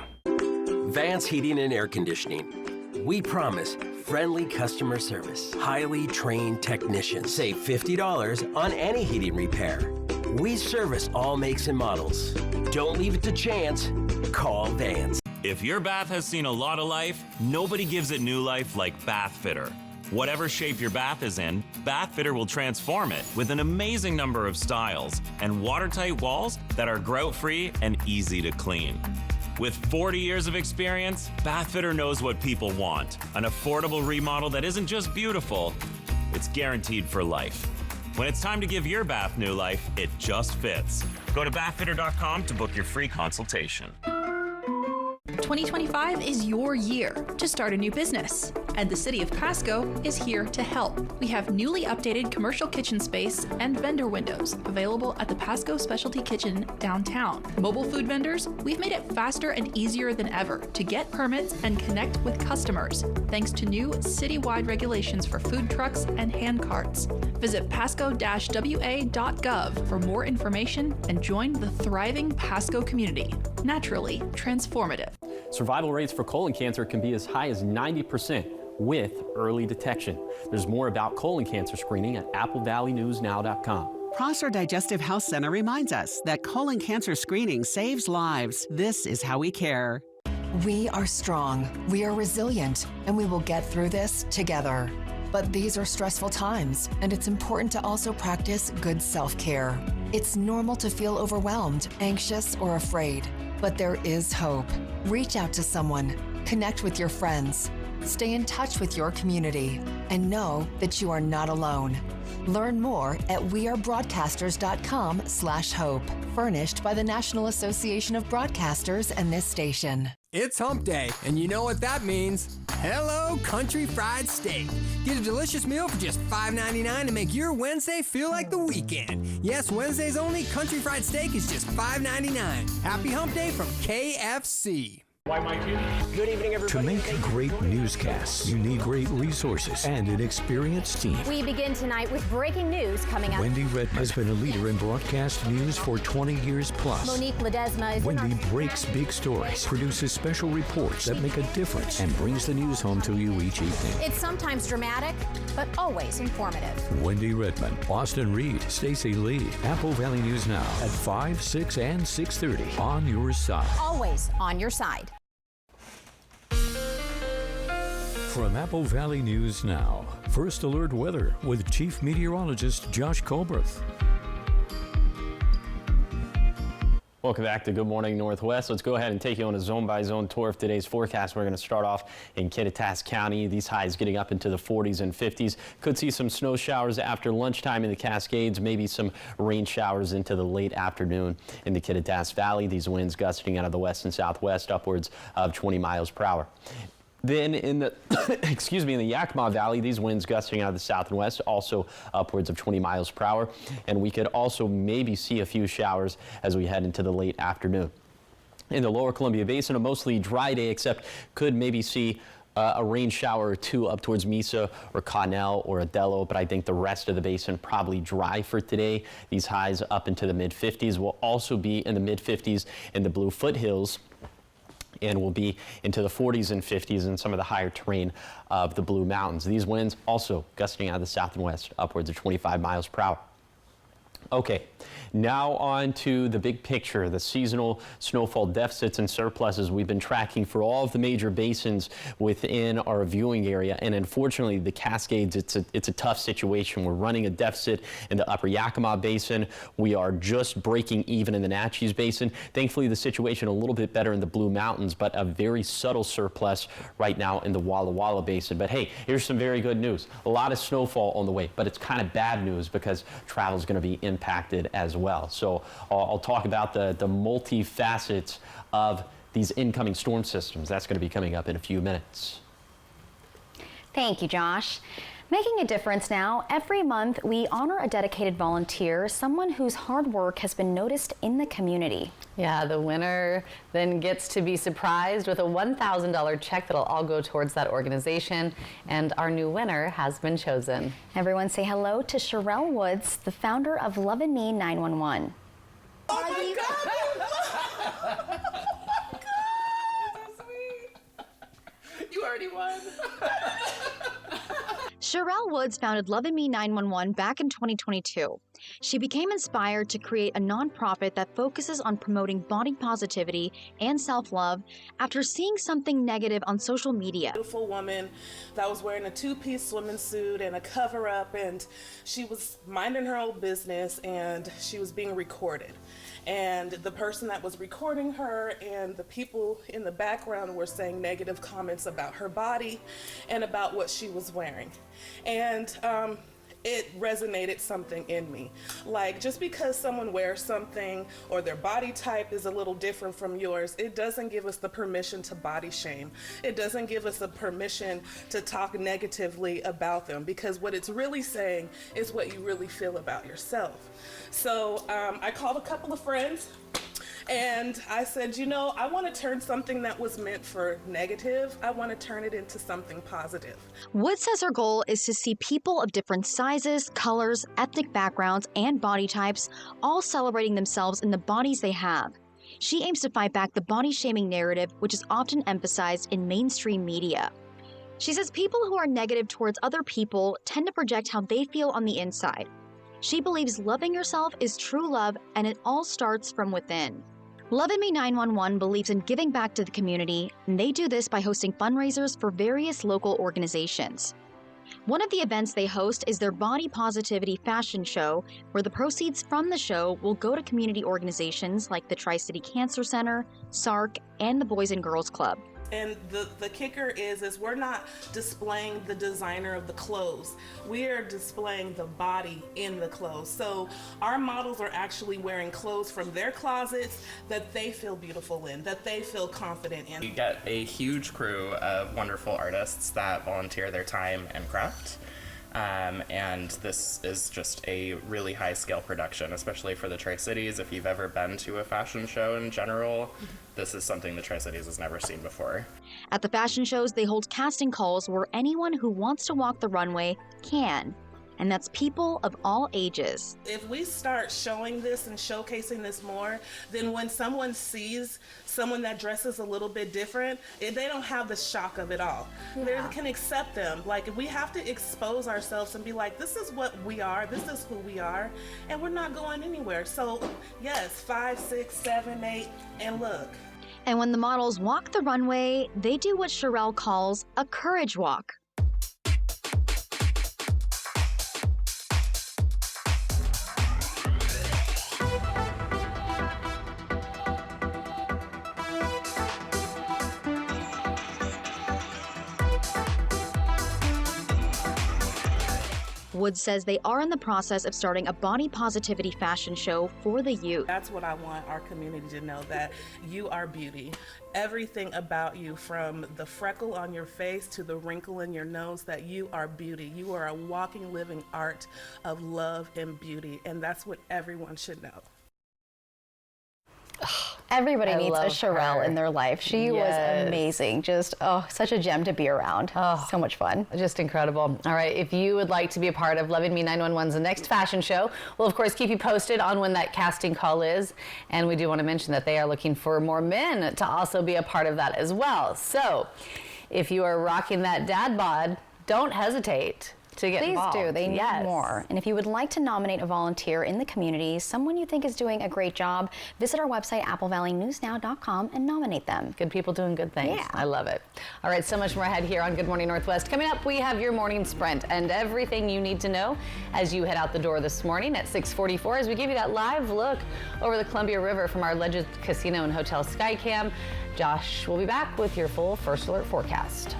Vance Heating and Air Conditioning. We promise friendly customer service. Highly trained technicians. Save $50 on any heating repair. We service all makes and models. Don't leave it to chance. Call Vance. If your bath has seen a lot of life, nobody gives it new life like Bath Fitter. Whatever shape your bath is in, Bath Fitter will transform it with an amazing number of styles and watertight walls that are grout-free and easy to clean. With 40 years of experience, Bath Fitter knows what people want. An affordable remodel that isn't just beautiful, it's guaranteed for life. When it's time to give your bath new life, it just fits. Go to bathfitter.com to book your free consultation. 2025 is your year to start a new business, and the City of Pasco is here to help. We have newly updated commercial kitchen space and vendor windows available at the Pasco Specialty Kitchen downtown. Mobile food vendors, we've made it faster and easier than ever to get permits and connect with customers, thanks to new citywide regulations for food trucks and hand carts. Visit pasco-wa.gov for more information and join the thriving Pasco community. Naturally transformative. Survival rates for colon cancer can be as high as 90% with early detection. There's more about colon cancer screening at applevalleyNewsNow.com. Prosser Digestive Health Center reminds us that colon cancer screening saves lives. This is how we care. We are strong, we are resilient, and we will get through this together. But these are stressful times, and it's important to also practice good self-care. It's normal to feel overwhelmed, anxious, or afraid, but there is hope. Reach out to someone, connect with your friends, stay in touch with your community, and know that you are not alone. Learn more at wearebroadcasters.com/hope. Furnished by the National Association of Broadcasters and this station. It's hump day, and you know what that means. Hello, Country Fried Steak. Get a delicious meal for just $5.99 to make your Wednesday feel like the weekend. Yes, Wednesdays only, Country Fried Steak is just $5.99. Happy hump day from KFC. Good evening, everybody. To make great newscasts, you need great resources and an experienced team. We begin tonight with breaking news coming up. Wendy Redman has been a leader in broadcast news for 20 years plus. Monique Ledesma is Wendy breaks big stories, produces special reports that make a difference, and brings the news home to you each evening. It's sometimes dramatic, but always informative. Wendy Redman, Austin Reed, Stacey Lee, Apple Valley News Now at 5, 6, and 6:30 on your side. Always on your side. From Apple Valley News Now, First Alert Weather with Chief Meteorologist Josh Colbert. Welcome back to Good Morning Northwest. Let's go ahead and take you on a zone-by-zone tour of today's forecast. We're going to start off in Kittitas County. These highs getting up into the 40s and 50s. Could see some snow showers after lunchtime in the Cascades, maybe some rain showers into the late afternoon in the Kittitas Valley. These winds gusting out of the west and southwest upwards of 20 miles per hour. Then in the, in the Yakima Valley, these winds gusting out of the south and west, also upwards of 20 miles per hour. And we could also maybe see a few showers as we head into the late afternoon. In the lower Columbia Basin, a mostly dry day, except could maybe see a rain shower or two up towards Mesa or Connell or Adello, but I think the rest of the basin probably dry for today. These highs up into the mid-50s will also be in the mid-50s in the Blue Foothills, and will be into the 40s and 50s in some of the higher terrain of the Blue Mountains. These winds also gusting out of the south and west, upwards of 25 miles per hour. Okay, now on to the big picture, the seasonal snowfall deficits and surpluses we've been tracking for all of the major basins within our viewing area. And unfortunately, the Cascades, it's a tough situation. We're running a deficit in the upper Yakima Basin. We are just breaking even in the Natchez Basin. Thankfully, the situation a little bit better in the Blue Mountains, but a very subtle surplus right now in the Walla Walla Basin. But hey, here's some very good news. A lot of snowfall on the way, but it's kind of bad news because travel is going to be impacted as well. So I'll talk about the multi-facets of these incoming storm systems. That's going to be coming up in a few minutes. Thank you, Josh. Making a difference now. Every month, we honor a dedicated volunteer, someone whose hard work has been noticed in the community. Yeah, the winner then gets to be surprised with a $1,000 check that'll all go towards that organization, and our new winner has been chosen. Everyone say hello to Sherelle Woods, the founder of Love and Me 911. Oh my God! Oh my God! So sweet. You already won. Sherelle Woods founded Love and Me 911 back in 2022. She became inspired to create a nonprofit that focuses on promoting body positivity and self-love after seeing something negative on social media. Beautiful woman that was wearing a two-piece swimming suit and a cover-up, and she was minding her own business, and she was being recorded. And the person that was recording her and the people in the background were saying negative comments about her body and about what she was wearing. And it resonated something in me. Like, just because someone wears something or their body type is a little different from yours, it doesn't give us the permission to body shame. It doesn't give us the permission to talk negatively about them, because what it's really saying is what you really feel about yourself. So I called a couple of friends and I said, you know, I want to turn something that was meant for negative, I want to turn it into something positive. Wood says her goal is to see people of different sizes, colors, ethnic backgrounds, and body types all celebrating themselves in the bodies they have. She aims to fight back the body shaming narrative, which is often emphasized in mainstream media. She says people who are negative towards other people tend to project how they feel on the inside. She believes loving yourself is true love, and it all starts from within. Love and Me 911 believes in giving back to the community, and they do this by hosting fundraisers for various local organizations. One of the events they host is their Body Positivity Fashion Show, where the proceeds from the show will go to community organizations like the Tri-City Cancer Center, SARC, and the Boys and Girls Club. And the kicker is we're not displaying the designer of the clothes. We are displaying the body in the clothes. So our models are actually wearing clothes from their closets that they feel beautiful in, that they feel confident in. You get a huge crew of wonderful artists that volunteer their time and craft. And this is just a really high-scale production, especially for the Tri-Cities. If you've ever been to a fashion show in general, this is something the Tri-Cities has never seen before. At the fashion shows, they hold casting calls where anyone who wants to walk the runway can, and that's people of all ages. If we start showing this and showcasing this more, then when someone sees someone that dresses a little bit different, they don't have the shock of it all. Yeah. They can accept them. Like, we have to expose ourselves and be like, this is what we are, this is who we are, and we're not going anywhere. So yes, 5, 6, 7, 8, and look. And when the models walk the runway, they do what Sherelle calls a courage walk. Woods says they are in the process of starting a body positivity fashion show for the youth. That's what I want our community to know, that you are beauty. Everything about you, from the freckle on your face to the wrinkle in your nose, that you are beauty. You are a walking, living art of love and beauty, and that's what everyone should know. Everybody needs a Sherelle in their life. She was amazing. Just, such a gem to be around. So much fun. Just incredible. All right, if you would like to be a part of Loving Me 911's next fashion show, we'll of course keep you posted on when that casting call is. And we do want to mention that they are looking for more men to also be a part of that as well. So if you are rocking that dad bod, don't hesitate to get involved. Please do. They need more. And if you would like to nominate a volunteer in the community, someone you think is doing a great job, visit our website, applevalleynewsnow.com, and nominate them. Good people doing good things. Yeah. I love it. All right, so much more ahead here on Good Morning Northwest. Coming up, we have your morning sprint and everything you need to know as you head out the door this morning at 6:44 as we give you that live look over the Columbia River from our Legend Casino and Hotel Skycam. Josh will be back with your full First Alert forecast.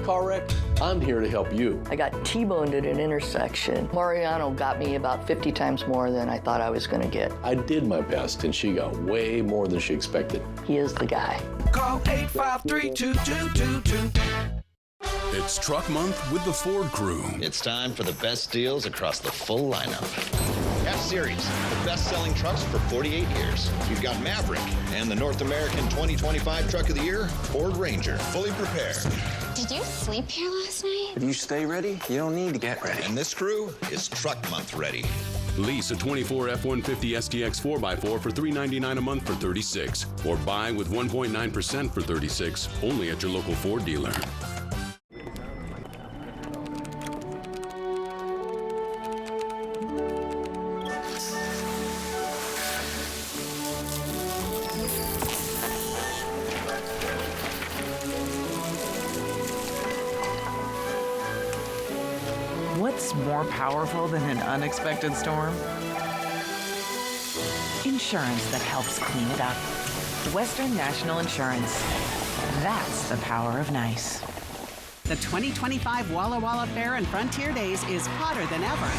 Car wreck, I'm here to help you. I got T-boned at an intersection. Mariano got me about 50 times more than I thought I was going to get. I did my best, and she got way more than she expected. He is the guy. Call 853-2222. It's Truck Month with the Ford Crew. It's time for the best deals across the full lineup. F-Series, the best-selling trucks for 48 years. You've got Maverick and the North American 2025 Truck of the Year, Ford Ranger, fully prepared. Did you sleep here last night? If you stay ready, you don't need to get ready. And this crew is Truck Month ready. Lease a 24 F-150 STX 4x4 for $399 a month for $36. Or buy with 1.9% for $36, only at your local Ford dealer. What's more powerful than an unexpected storm? Insurance that helps clean it up. Western National Insurance. That's the power of nice. The 2025 Walla Walla Fair and Frontier Days is hotter than ever.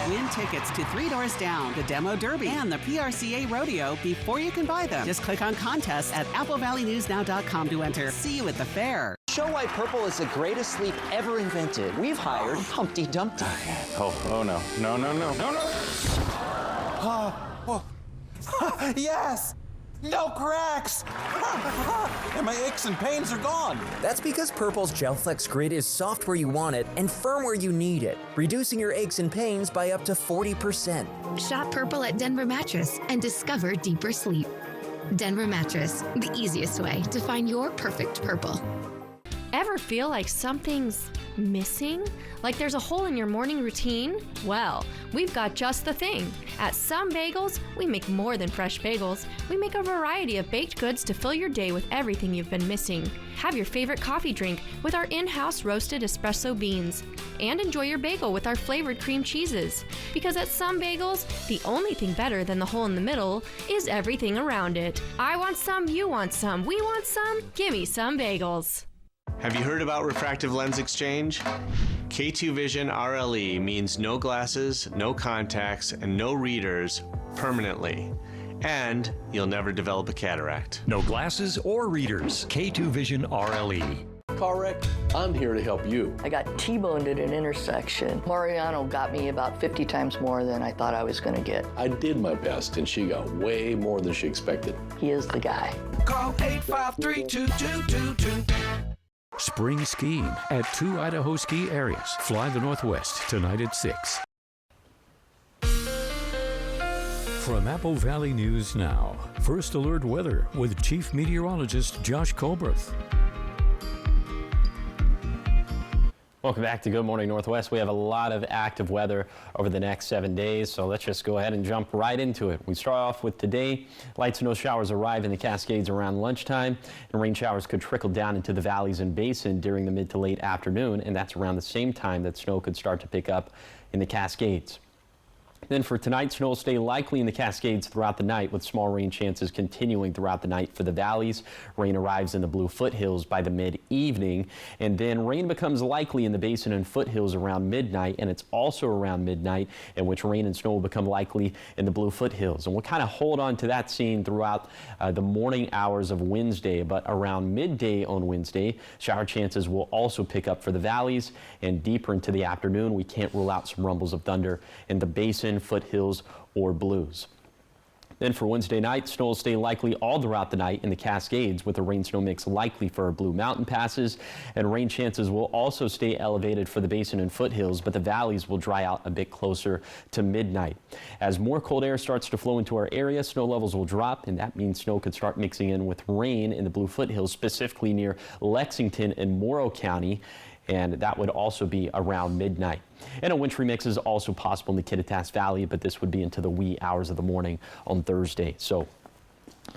Win tickets to Three Doors Down, the Demo Derby, and the PRCA Rodeo before you can buy them. Just click on contests at applevalleynewsnow.com to enter. See you at the fair. Show why purple is the greatest sleep ever invented. We've hired Humpty Dumpty. Oh no. Yes! No cracks! And my aches and pains are gone. That's because Purple's GelFlex Grid is soft where you want it and firm where you need it, reducing your aches and pains by up to 40%. Shop Purple at Denver Mattress and discover deeper sleep. Denver Mattress, the easiest way to find your perfect purple. Ever feel like something's missing? Like there's a hole in your morning routine? Well, we've got just the thing. At Some Bagels, we make more than fresh bagels. We make a variety of baked goods to fill your day with everything you've been missing. Have your favorite coffee drink with our in-house roasted espresso beans. And enjoy your bagel with our flavored cream cheeses. Because at Some Bagels, the only thing better than the hole in the middle is everything around it. I want some, you want some, we want some, gimme Some Bagels. Have you heard about refractive lens exchange? K2 Vision RLE means no glasses, no contacts, and no readers permanently. And you'll never develop a cataract. No glasses or readers. K2 Vision RLE. Car wreck, I'm here to help you. I got T-boned at an intersection. Mariano got me about 50 times more than I thought I was going to get. I did my best, and she got way more than she expected. He is the guy. Call 853-2222. Spring skiing at 2 Idaho ski areas. Fly the Northwest tonight at 6. From Apple Valley News Now, First Alert Weather with Chief Meteorologist Josh Colberth. Welcome back to Good Morning Northwest. We have a lot of active weather over the next 7 days, so let's just go ahead and jump right into it. We start off with today. Light snow showers arrive in the Cascades around lunchtime, and rain showers could trickle down into the valleys and basin during the mid to late afternoon, and that's around the same time that snow could start to pick up in the Cascades. Then for tonight, snow will stay likely in the Cascades throughout the night, with small rain chances continuing throughout the night for the valleys. Rain arrives in the Blue Foothills by the mid-evening, and then rain becomes likely in the basin and foothills around midnight, and it's also around midnight in which rain and snow will become likely in the Blue Foothills. And we'll kind of hold on to that scene throughout the morning hours of Wednesday, but around midday on Wednesday, shower chances will also pick up for the valleys, and deeper into the afternoon, we can't rule out some rumbles of thunder in the basin, foothills, or blues. Then for Wednesday night, snow will stay likely all throughout the night in the Cascades, with a rain-snow mix likely for our Blue Mountain passes, and rain chances will also stay elevated for the basin and foothills, but the valleys will dry out a bit closer to midnight. As more cold air starts to flow into our area, snow levels will drop, and that means snow could start mixing in with rain in the Blue Foothills, specifically near Lexington and Morrow County, and that would also be around midnight. And a wintry mix is also possible in the Kittitas Valley, but this would be into the wee hours of the morning on Thursday. So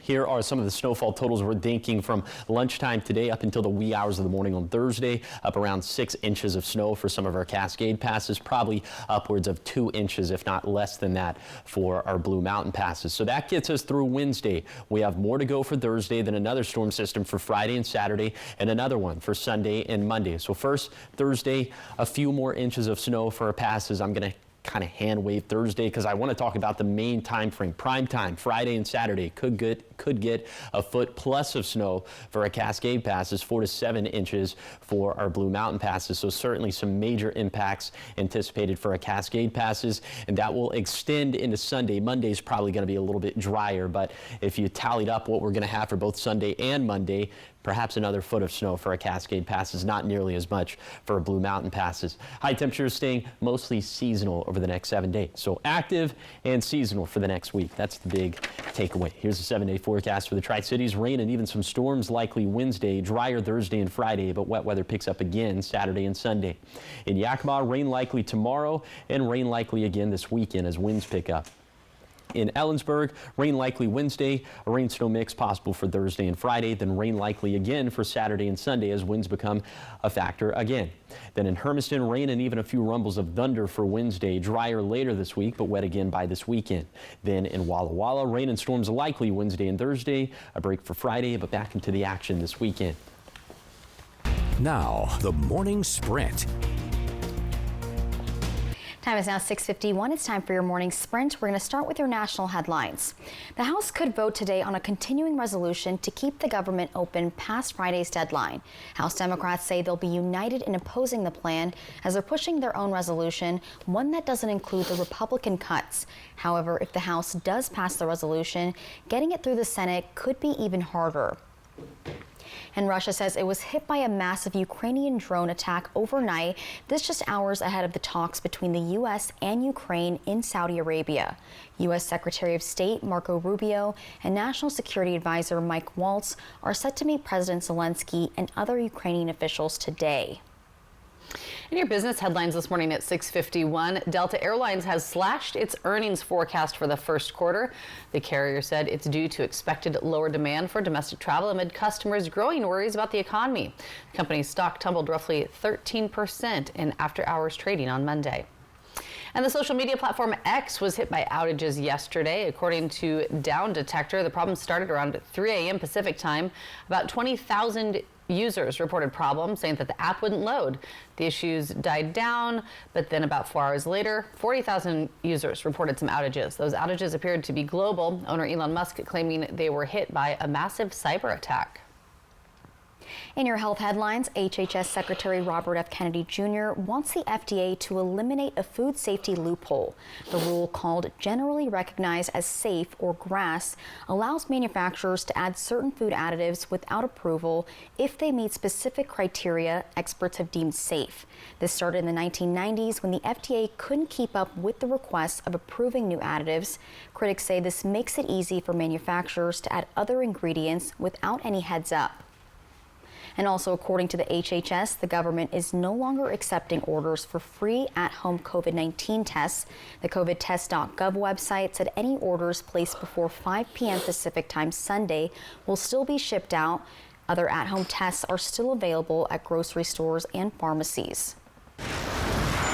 here are some of the snowfall totals we're thinking from lunchtime today up until the wee hours of the morning on Thursday. Up around 6 inches of snow for some of our Cascade passes, probably upwards of 2 inches, if not less than that, for our Blue Mountain passes. So that gets us through Wednesday. We have more to go for Thursday, then another storm system for Friday and Saturday, and another one for Sunday and Monday. So first, Thursday, a few more inches of snow for our passes. I'm going to kind of hand wave Thursday because I want to talk about the main time frame. Prime time, Friday and Saturday could get a foot plus of snow for our Cascade passes, 4 to 7 inches for our Blue Mountain passes. So certainly some major impacts anticipated for our Cascade passes, and that will extend into Sunday. Monday's probably going to be a little bit drier, but if you tallied up what we're going to have for both Sunday and Monday, perhaps another foot of snow for our Cascade passes, not nearly as much for our Blue Mountain passes. High temperatures staying mostly seasonal over the next 7 days. So active and seasonal for the next week. That's the big takeaway. Here's the 7-day forecast for the Tri-Cities. Rain and even some storms likely Wednesday, drier Thursday and Friday, but wet weather picks up again Saturday and Sunday. In Yakima, rain likely tomorrow and rain likely again this weekend as winds pick up. In Ellensburg, rain likely Wednesday, a rain-snow mix possible for Thursday and Friday, then rain likely again for Saturday and Sunday as winds become a factor again. Then in Hermiston, rain and even a few rumbles of thunder for Wednesday, drier later this week, but wet again by this weekend. Then in Walla Walla, rain and storms likely Wednesday and Thursday, a break for Friday, but back into the action this weekend. Now, the morning sprint. Time is now 6:51. It's time for your morning sprint. We're going to start with your national headlines. The House could vote today on a continuing resolution to keep the government open past Friday's deadline. House Democrats say they'll be united in opposing the plan as they're pushing their own resolution, one that doesn't include the Republican cuts. However, if the House does pass the resolution, getting it through the Senate could be even harder. And Russia says it was hit by a massive Ukrainian drone attack overnight, this just hours ahead of the talks between the U.S. and Ukraine in Saudi Arabia. U.S. Secretary of State Marco Rubio and National Security Advisor Mike Waltz are set to meet President Zelensky and other Ukrainian officials today. In your business headlines this morning at 6:51, Delta Airlines has slashed its earnings forecast for the first quarter. The carrier said it's due to expected lower demand for domestic travel amid customers' growing worries about the economy. The company's stock tumbled roughly 13% in after-hours trading on Monday. And the social media platform X was hit by outages yesterday. According to Down Detector, the problem started around 3 a.m. Pacific time. About 20,000 users reported problems, saying that the app wouldn't load. The issues died down, but then about 4 hours later, 40,000 users reported some outages. Those outages appeared to be global, owner Elon Musk claiming they were hit by a massive cyber attack. In your health headlines, HHS Secretary Robert F. Kennedy Jr. wants the FDA to eliminate a food safety loophole. The rule, called Generally Recognized as Safe, or GRAS, allows manufacturers to add certain food additives without approval if they meet specific criteria experts have deemed safe. This started in the 1990s when the FDA couldn't keep up with the requests of approving new additives. Critics say this makes it easy for manufacturers to add other ingredients without any heads up. And also, according to the HHS, the government is no longer accepting orders for free at-home COVID-19 tests. The covidtest.gov website said any orders placed before 5 p.m. Pacific time Sunday will still be shipped out. Other at-home tests are still available at grocery stores and pharmacies.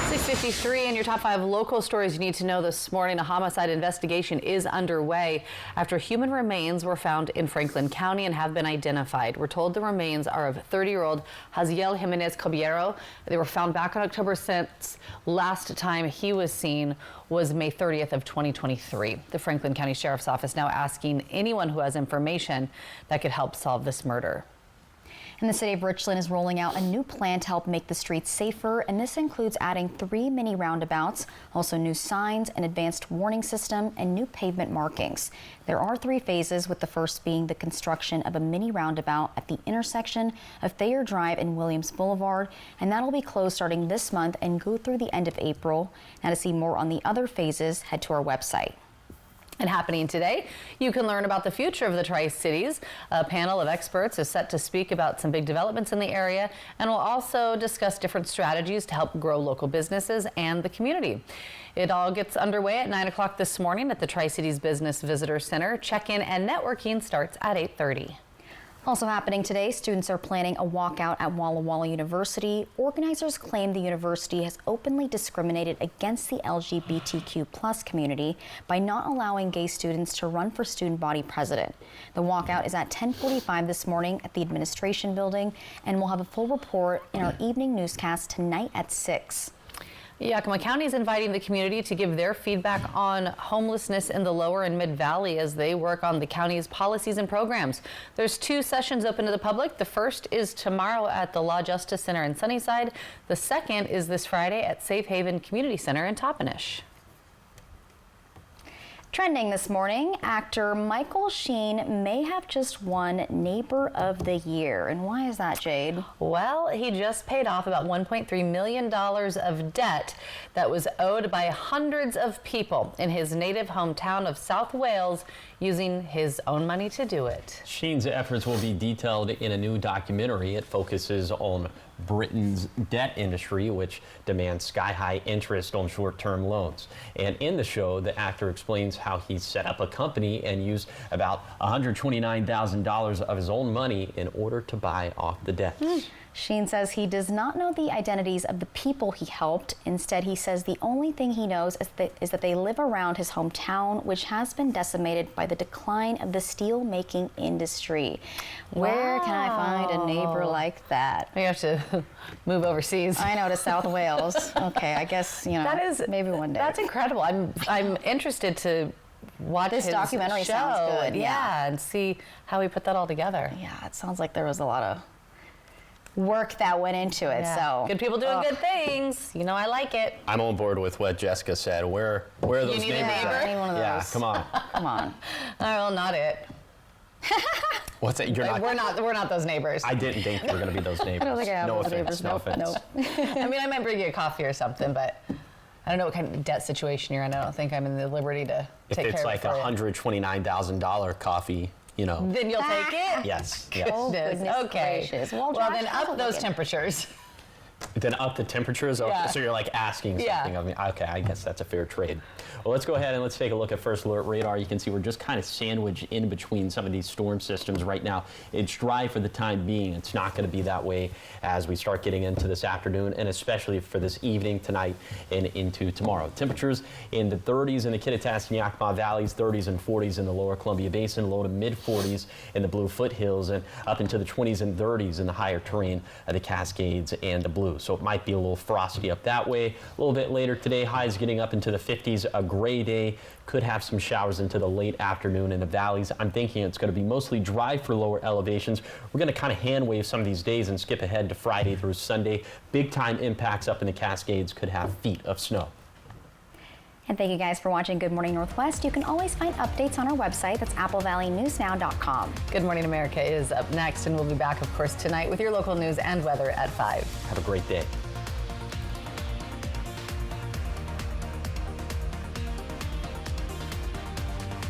6:53 and your top 5 local stories you need to know this morning. A homicide investigation is underway after human remains were found in Franklin County and have been identified. We're told the remains are of 30-year-old Haziel Jimenez Caballero. They were found back on October 6th. Last time he was seen was May 30th of 2023. The Franklin County Sheriff's Office now asking anyone who has information that could help solve this murder. And the city of Richland is rolling out a new plan to help make the streets safer, and this includes adding 3 mini roundabouts, also new signs, an advanced warning system, and new pavement markings. There are 3 phases, with the first being the construction of a mini roundabout at the intersection of Thayer Drive and Williams Boulevard, and that'll be closed starting this month and go through the end of April. Now, to see more on the other phases, head to our website. And happening today, you can learn about the future of the Tri-Cities. A panel of experts is set to speak about some big developments in the area, and will also discuss different strategies to help grow local businesses and the community. It all gets underway at 9 o'clock this morning at the Tri-Cities Business Visitor Center. Check-in and networking starts at 8:30. Also happening today, students are planning a walkout at Walla Walla University. Organizers claim the university has openly discriminated against the LGBTQ+ community by not allowing gay students to run for student body president. The walkout is at 10:45 this morning at the administration building, and we'll have a full report in our evening newscast tonight at 6. Yakima County is inviting the community to give their feedback on homelessness in the Lower and Mid Valley as they work on the county's policies and programs. There's 2 sessions open to the public. The first is tomorrow at the Law Justice Center in Sunnyside. The second is this Friday at Safe Haven Community Center in Toppenish. Trending this morning, actor Michael Sheen may have just won Neighbor of the Year. And why is that, Jade? Well, he just paid off about $1.3 million of debt that was owed by hundreds of people in his native hometown of South Wales, using his own money to do it. Sheen's efforts will be detailed in a new documentary. It focuses on Britain's debt industry, which demands sky-high interest on short-term loans. And in the show, the actor explains how he set up a company and used about $129,000 of his own money in order to buy off the debt. Sheen says he does not know the identities of the people he helped. Instead, he says the only thing he knows is that they live around his hometown, which has been decimated by the decline of the steel-making industry. Where can I find a neighbor like that? We have to move overseas. I know, to South Wales. Okay, I guess, you know, that is, maybe one day. That's incredible. I'm interested to watch this his documentary. show. Sounds good. Yeah, and see how he put that all together. Yeah, it sounds like there was a lot of work that went into it. Yeah. So good people doing good things. You know, I like it. I'm on board with what Jessica said. Where are those you need neighbors? A neighbor? Any one of those. Yeah, come on. Come on. All right, well, not it. What's that? You're not. We're not those neighbors. I didn't think we were going to be those neighbors. I don't think I have no those offense. neighbors. No offense. Nope. I mean, I might bring you a coffee or something, but I don't know what kind of debt situation you're in. I don't think I'm in the liberty to take care of it. If it's like a $129,000 coffee, you know. Then you'll take it? Yes. Oh, goodness okay. gracious. Well, Josh, then have a up those look at- temperatures. Then up the temperatures? Okay, Yeah. so you're like asking something of me. Okay, I guess that's a fair trade. Well, let's go ahead and let's take a look at First Alert Radar. You can see we're just kind of sandwiched in between some of these storm systems right now. It's dry for the time being. It's not going to be that way as we start getting into this afternoon, and especially for this evening, tonight, and into tomorrow. Temperatures in the 30s in the Kittitas and Yakima Valleys, 30s and 40s in the lower Columbia Basin, low to mid 40s in the Blue Foothills, and up into the 20s and 30s in the higher terrain of the Cascades and the Blue. So it might be a little frosty up that way. A little bit later today, highs getting up into the 50s. A gray day, could have some showers into the late afternoon in the valleys. I'm thinking it's going to be mostly dry for lower elevations. We're going to kind of hand wave some of these days and skip ahead to Friday through Sunday. Big time impacts up in the Cascades, could have feet of snow. And thank you guys for watching Good Morning Northwest. You can always find updates on our website. That's applevalleyNewsNow.com. Good Morning America is up next, and we'll be back, of course, tonight with your local news and weather at 5. Have a great day.